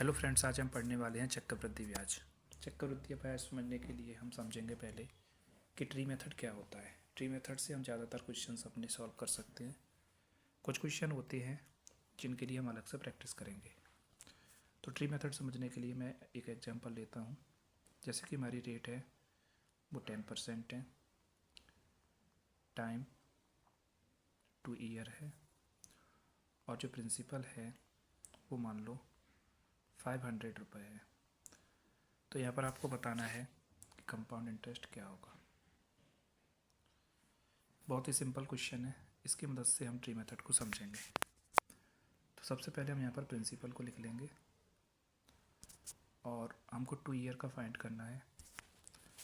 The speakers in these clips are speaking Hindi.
हेलो फ्रेंड्स, आज हम पढ़ने वाले हैं चक्रवृद्धि ब्याज। चक्रवृद्धि ब्याज समझने के लिए हम समझेंगे पहले कि ट्री मेथड क्या होता है। ट्री मेथड से हम ज़्यादातर क्वेश्चंस अपने सॉल्व कर सकते हैं। कुछ क्वेश्चन होते हैं जिनके लिए हम अलग से प्रैक्टिस करेंगे। तो ट्री मेथड समझने के लिए मैं एक एग्जांपल लेता हूँ। जैसे कि हमारी रेट है वो 10% है, टाइम 2 ईयर है, और जो प्रिंसिपल है वो मान लो 500 रुपये है। तो यहाँ पर आपको बताना है कि कंपाउंड इंटरेस्ट क्या होगा। बहुत ही सिंपल क्वेश्चन है, इसकी मदद से हम ट्री मेथड को समझेंगे। तो सबसे पहले हम यहाँ पर प्रिंसिपल को लिख लेंगे और हमको 2 ईयर का फाइंड करना है।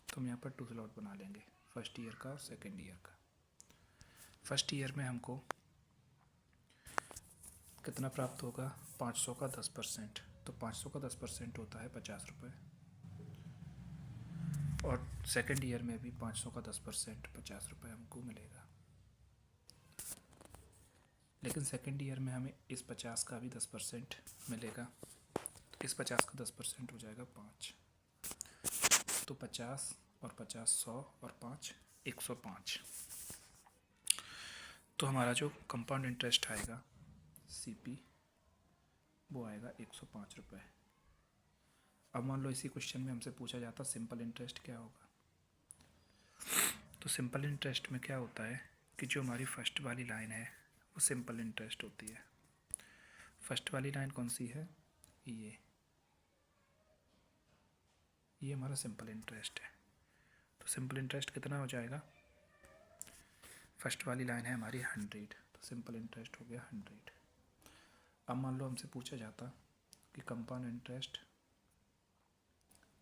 तो हम यहाँ पर 2 स्लॉट बना लेंगे, फर्स्ट ईयर का और सेकेंड ईयर का। फर्स्ट ईयर में हमको कितना प्राप्त होगा? 500 का 10%। तो 500 का 10% होता है 50 रुपये। और सेकेंड ईयर में भी 500 का 10% 50 रुपये हमको मिलेगा। लेकिन सेकेंड ईयर में हमें इस 50 का भी 10% मिलेगा। तो इस 50 का 10% हो जाएगा 5। तो 50 और 50 100 और 5 105। तो हमारा जो कंपाउंड इंटरेस्ट आएगा CP वो आएगा 105 रुपये। अब मान लो इसी क्वेश्चन में हमसे पूछा जाता सिंपल इंटरेस्ट क्या होगा। तो सिंपल इंटरेस्ट में क्या होता है कि जो हमारी फर्स्ट वाली लाइन है वो सिंपल इंटरेस्ट होती है। फर्स्ट वाली लाइन कौन सी है? ये हमारा सिंपल इंटरेस्ट है। तो सिंपल इंटरेस्ट कितना हो जाएगा? फर्स्ट वाली लाइन है हमारी 100, तो सिंपल इंटरेस्ट हो गया 100। अब मान लो हमसे पूछा जाता कि कंपाउंड इंटरेस्ट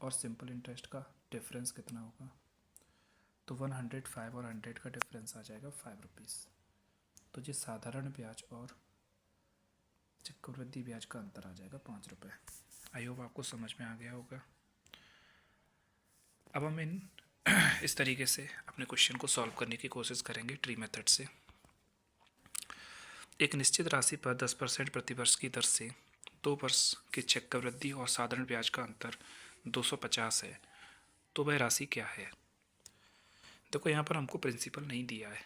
और सिंपल इंटरेस्ट का डिफरेंस कितना होगा। तो 105 और 100 का डिफरेंस आ जाएगा 5 रुपीज़। तो ये साधारण ब्याज और चक्रवृद्धि ब्याज का अंतर आ जाएगा 5 रुपये। आई होप आपको समझ में आ गया होगा। अब हम इस तरीके से अपने क्वेश्चन को सॉल्व करने की कोशिश करेंगे ट्री मेथड से। एक निश्चित राशि पर 10% प्रतिवर्ष की दर से 2 वर्ष की चक्रवृद्धि और साधारण ब्याज का अंतर 250 है। तो वह राशि क्या है? देखो यहाँ पर हमको प्रिंसिपल नहीं दिया है,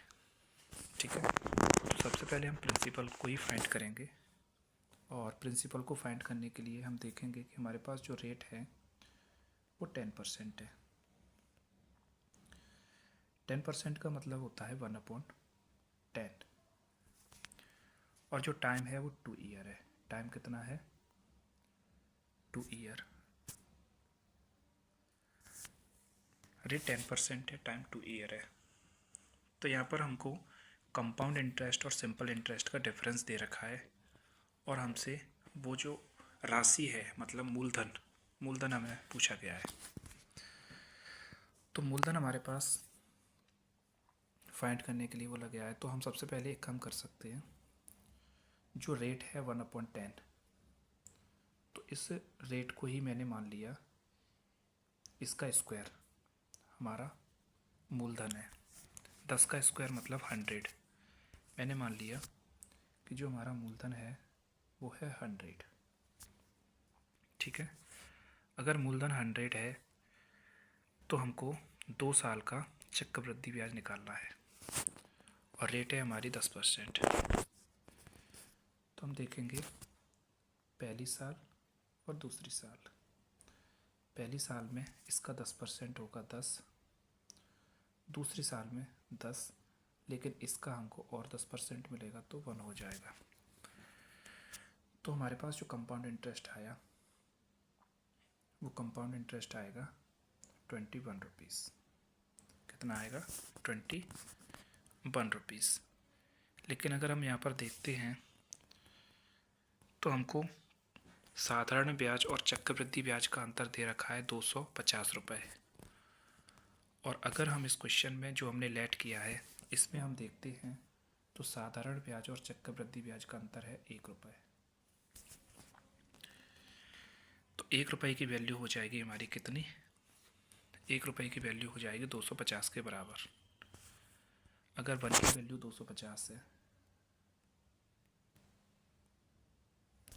ठीक है। तो सबसे पहले हम प्रिंसिपल को ही फाइंड करेंगे। और प्रिंसिपल को फाइंड करने के लिए हम देखेंगे कि हमारे पास जो रेट है वो 10% है। 10% का मतलब होता है 1/10। और जो टाइम है वो 2 ईयर है। टाइम कितना है? 2 ईयर। रेट 10% है, टाइम 2 ईयर है। तो यहाँ पर हमको कंपाउंड इंटरेस्ट और सिंपल इंटरेस्ट का डिफरेंस दे रखा है, और हमसे वो जो राशि है मतलब मूलधन हमें पूछा गया है। तो मूलधन हमारे पास फाइंड करने के लिए बोला गया है। तो हम सबसे पहले एक काम कर सकते हैं, जो रेट है 1/10, तो इस रेट को ही मैंने मान लिया इसका स्क्वायर हमारा मूलधन है। 10 का स्क्वायर मतलब 100। मैंने मान लिया कि जो हमारा मूलधन है वो है 100, ठीक है। अगर मूलधन 100 है तो हमको 2 साल का चक्रवृद्धि ब्याज निकालना है, और रेट है हमारी 10%। तो हम देखेंगे पहली साल और दूसरी साल। पहली साल में इसका 10% होगा 10, दूसरी साल में 10, लेकिन इसका हमको और 10% मिलेगा तो 1 हो जाएगा। तो हमारे पास जो कंपाउंड इंटरेस्ट आया वो कंपाउंड इंटरेस्ट आएगा 21 रुपीज़। कितना आएगा? 21 रुपीज़। लेकिन अगर हम यहाँ पर देखते हैं तो हमको साधारण ब्याज और चक्रवृद्धि ब्याज का अंतर दे रखा है 250 रुपये। और अगर हम इस क्वेश्चन में जो हमने लेट किया है इसमें हम देखते हैं तो साधारण ब्याज और चक्रवृद्धि ब्याज का अंतर है 1 रुपये। तो 1 रुपये की वैल्यू हो जाएगी हमारी कितनी? 1 रुपये की वैल्यू हो जाएगी 250 के बराबर। अगर 1 की वैल्यू 250 है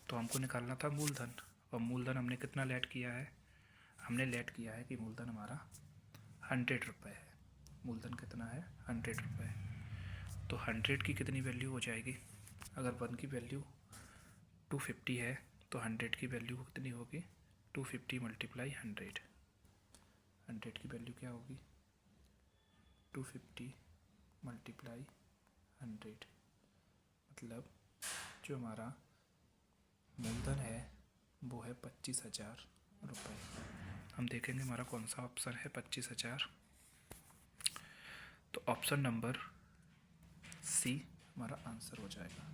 तो हमको निकालना था मूलधन, और मूलधन हमने कितना लेट किया है, हमने लेट किया है कि मूलधन हमारा 100 रुपये है। मूलधन कितना है, 100 रुपये। तो 100 की कितनी वैल्यू हो जाएगी, अगर 1 की वैल्यू 250 है तो 100 की वैल्यू कितनी होगी, 250 मल्टीप्लाई 100। 100 की वैल्यू क्या होगी, 250 मल्टीप्लाई 100, मतलब जो हमारा मूलधन है वो है 25,000 रुपये। हम देखेंगे हमारा कौन सा ऑप्शन है 25,000। तो ऑप्शन नंबर सी हमारा आंसर हो जाएगा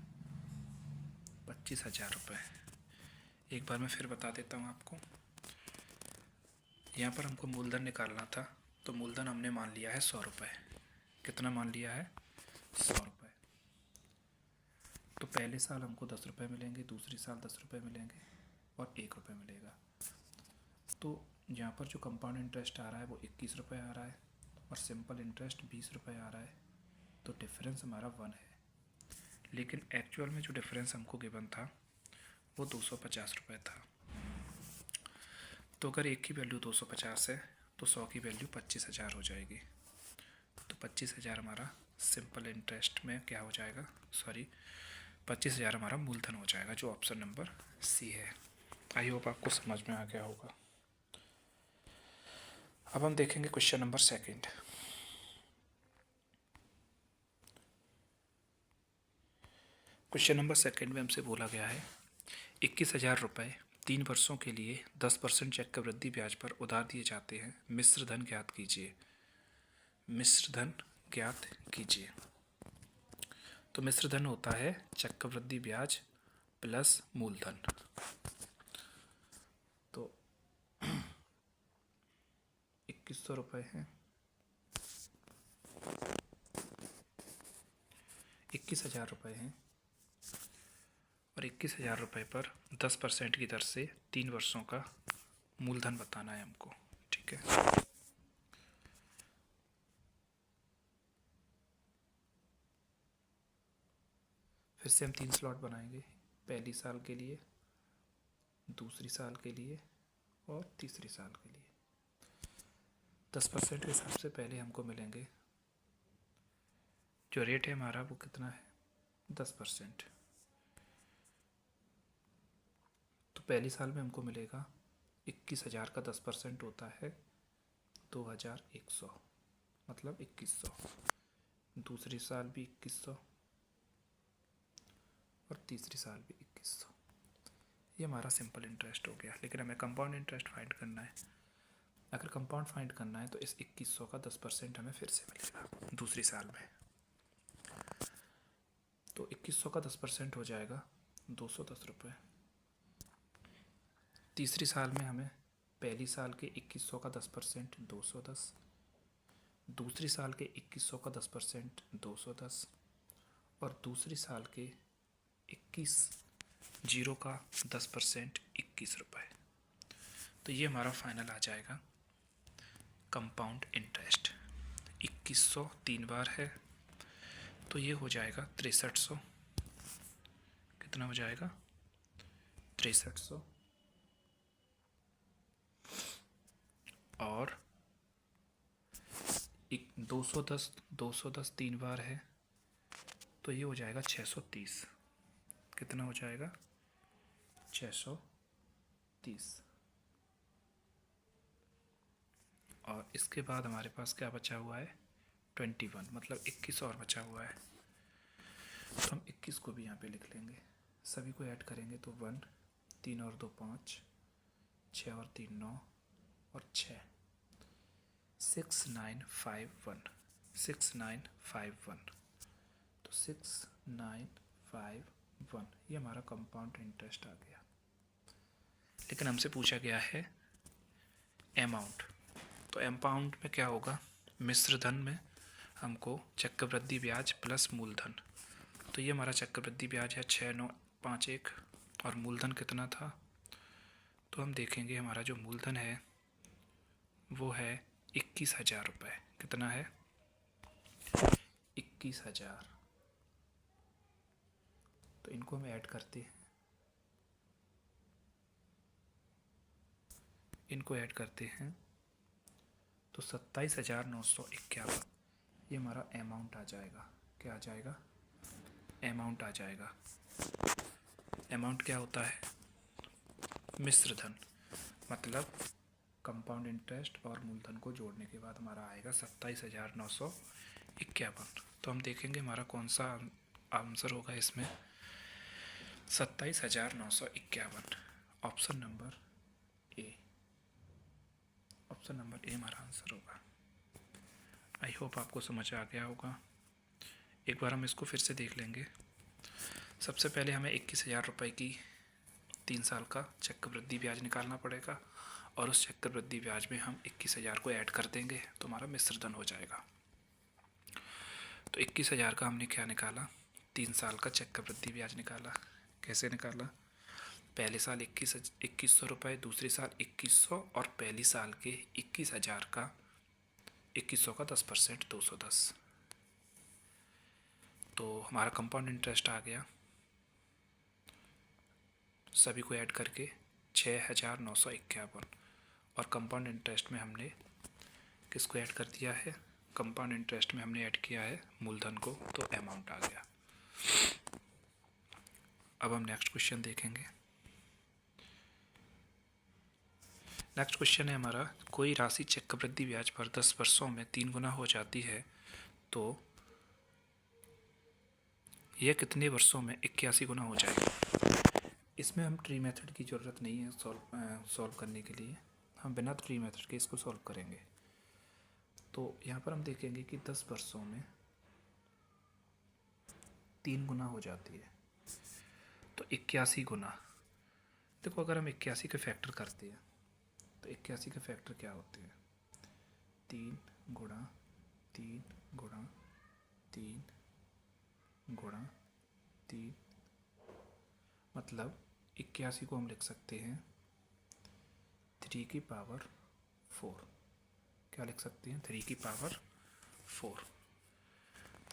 25,000 रुपये। एक बार मैं फिर बता देता हूँ आपको। यहाँ पर हमको मूलधन निकालना था, तो मूलधन हमने मान लिया है 100 रुपये। कितना मान लिया है, 100 रुपये। तो पहले साल हमको 10 रुपये मिलेंगे, दूसरी साल 10 रुपये मिलेंगे और 1 रुपये मिलेगा। तो यहाँ पर जो कंपाउंड इंटरेस्ट आ रहा है वो 21 रुपये आ रहा है और सिंपल इंटरेस्ट 20 रुपये आ रहा है। तो डिफरेंस हमारा 1 है, लेकिन एक्चुअल में जो डिफरेंस हमको गिवन था वो 250 रुपये था। तो अगर 1 की वैल्यू 250 है तो 100 की वैल्यू 25,000 हो जाएगी। तो 25,000 हमारा सिंपल इंटरेस्ट में क्या हो जाएगा, 25,000 हमारा मूलधन हो जाएगा, जो ऑप्शन नंबर सी है। आई होप आपको समझ में आ गया होगा। अब हम देखेंगे क्वेश्चन नंबर 2। क्वेश्चन नंबर 2 में हमसे बोला गया है 21,000 रुपये 3 वर्षों के लिए 10% चक्रवृद्धि ब्याज पर उधार दिए जाते हैं। मिश्र धन ज्ञात कीजिए। मिश्र धन ज्ञात कीजिए। तो मिश्र धन होता है चक्रवृद्धि ब्याज प्लस मूलधन। तो 2100 रुपये हैं, 21,000 रुपये हैं और 21,000 रुपये पर 10% की दर से 3 वर्षों का मूलधन बताना है हमको। ठीक है, फिर से हम 3 स्लॉट बनाएंगे, पहली साल के लिए, दूसरी साल के लिए और तीसरी साल के लिए। 10% के हिसाब से पहले हमको मिलेंगे, जो रेट है हमारा वो कितना है, 10%। तो पहली साल में हमको मिलेगा 21,000 का 10% होता है 2,100, मतलब 2100। दूसरी साल भी 2100 और तीसरी साल भी 2100। ये हमारा सिंपल इंटरेस्ट हो गया। लेकिन हमें कंपाउंड इंटरेस्ट फाइंड करना है। अगर कंपाउंड फाइंड करना है तो इस 2100 का 10% हमें फिर से मिलेगा दूसरी साल में। तो 2100 का 10% हो जाएगा 210 रुपये। तीसरी साल में हमें पहली साल के 2100 का 10% 210, दूसरी साल के 2100 का 10% 210 और दूसरी साल के 21,0 का 10% 21 रुपये। तो ये हमारा फाइनल आ जाएगा कंपाउंड इंटरेस्ट। 2100 3 बार है तो ये हो जाएगा 6300। कितना हो जाएगा, 6300। और 210 3 बार है तो ये हो जाएगा 630। कितना हो जाएगा, 630। और इसके बाद हमारे पास क्या बचा हुआ है, 21, मतलब 21 और बचा हुआ है। तो हम 21 को भी यहाँ पे लिख लेंगे, सभी को ऐड करेंगे तो 1, 3 और 2 5, 6 और 3 9 और 6, 6951, 6951। तो 6951 ये हमारा कंपाउंड इंटरेस्ट आ गया। लेकिन हमसे पूछा गया है अमाउंट। तो अमाउंट में क्या होगा, मिश्र धन में हमको चक्रवृद्धि ब्याज प्लस मूलधन। तो ये हमारा चक्रवृद्धि ब्याज है 6951 और मूलधन कितना था, तो हम देखेंगे हमारा जो मूलधन है वो है 21,000 रुपये। कितना है, 21,000। तो इनको हम ऐड करते हैं इनको ऐड करते हैं तो 27,951 ये हमारा अमाउंट आ जाएगा। क्या आ जाएगा? अमाउंट आ जाएगा। अमाउंट क्या होता है? मिश्र धन, मतलब कंपाउंड इंटरेस्ट और मूलधन को जोड़ने के बाद हमारा आएगा 27,951। तो हम देखेंगे हमारा कौन सा आंसर होगा इसमें। 27,951 option number A. Option number A हमारा आंसर होगा। आई होप आपको समझ आ गया होगा। एक बार हम इसको फिर से देख लेंगे। सबसे पहले हमें 21,000 रुपये की 3 साल का चक्रवृद्धि ब्याज निकालना पड़ेगा और उस चक्रवृद्धि ब्याज में हम 21,000 को ऐड कर देंगे तो हमारा मिश्र धन हो जाएगा। तो 21,000 का हमने क्या निकाला? 3 साल का चक्रवृद्धि ब्याज निकाला। कैसे निकाला? पहले साल 21,000 रुपये, दूसरे साल 21,000 और पहली साल के 21,000 का 21,000 का 10% 210। तो हमारा कंपाउंड इंटरेस्ट आ गया सभी को ऐड करके 6,951 और कंपाउंड इंटरेस्ट में हमने किसको ऐड कर दिया है? कंपाउंड इंटरेस्ट में हमने ऐड किया है मूलधन को, तो अमाउंट आ गया। अब हम नेक्स्ट क्वेश्चन देखेंगे। नेक्स्ट क्वेश्चन है हमारा, कोई राशि चक्रवृद्धि ब्याज पर 10 वर्षों में 3 गुना हो जाती है तो यह कितने वर्षों में 81 गुना हो जाएगा? इसमें हम ट्री मेथड की ज़रूरत नहीं है सॉल्व करने के लिए, हम बिना ट्री मेथड के इसको सॉल्व करेंगे। तो यहाँ पर हम देखेंगे कि 10 वर्षों में 3 गुना हो जाती है तो 81 गुना। देखो अगर हम 81 के फैक्टर करते हैं तो 81 के फैक्टर क्या होते हैं? 3 गुणा 3 गुणा 3 गुणा 3, मतलब 81 को हम लिख सकते हैं 3 की पावर 4। क्या लिख सकते हैं? 3 की पावर 4।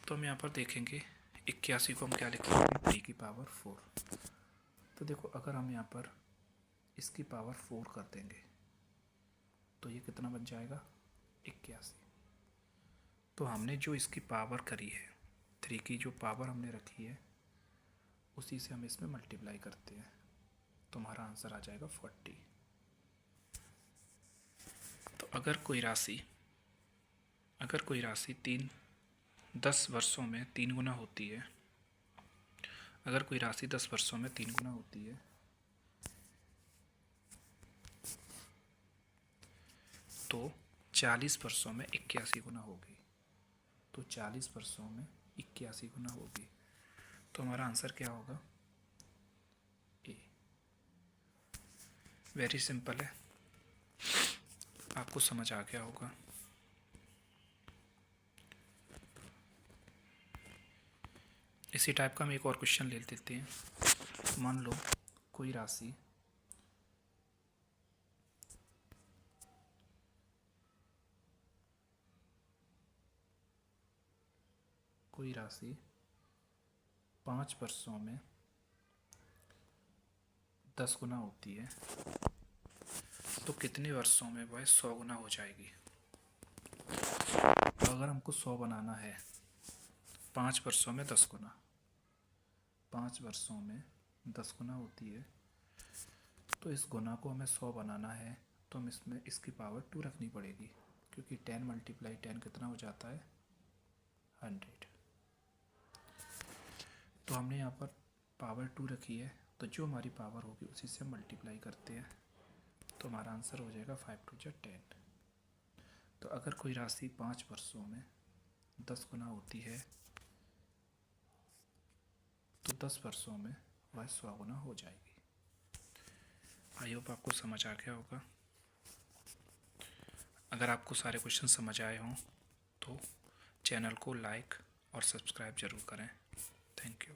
तो हम यहाँ पर देखेंगे 81 को हम क्या लिख सकते हैं? 3 की पावर 4। तो देखो अगर हम यहाँ पर इसकी पावर 4 कर देंगे तो ये कितना बन जाएगा? 81। तो हमने जो इसकी पावर करी है, 3 की जो पावर हमने रखी है, उसी से हम इसमें मल्टीप्लाई करते हैं तो हमारा आंसर आ जाएगा 40। तो अगर कोई राशि 10 वर्षों में 3 गुना होती है, अगर कोई राशि 10 वर्षों में 3 गुना होती है तो 40 वर्षों में 81 गुना होगी। तो 40 वर्षों में 81 गुना होगी। तो हमारा आंसर क्या होगा? ए। वेरी सिंपल है, आपको समझ आ गया होगा। इसी टाइप का हम एक और क्वेश्चन ले लेते हैं। मान लो कोई राशि कोई राशि 5 वर्षों में 10 गुना होती है तो कितने वर्षों में वह 100 गुना हो जाएगी? तो अगर हमको 100 बनाना है 5 वर्षों में 10 गुना, 5 वर्षों में 10 गुना होती है तो इस गुना को हमें 100 बनाना है तो हम इसमें इसकी पावर 2 रखनी पड़ेगी, क्योंकि 10 × 10 कितना हो जाता है? 100। तो हमने यहाँ पर पावर 2 रखी है तो जो हमारी पावर होगी उसी से हम मल्टीप्लाई करते हैं तो हमारा आंसर हो जाएगा 5 × 10। तो अगर कोई राशि 5 वर्षों में 10 गुना होती है तो 10 वर्षों में वह 100 गुना हो जाएगी। आई होप आपको समझ आ गया होगा। अगर आपको सारे क्वेश्चन समझ आए हों तो चैनल को लाइक और सब्सक्राइब ज़रूर करें। Thank you.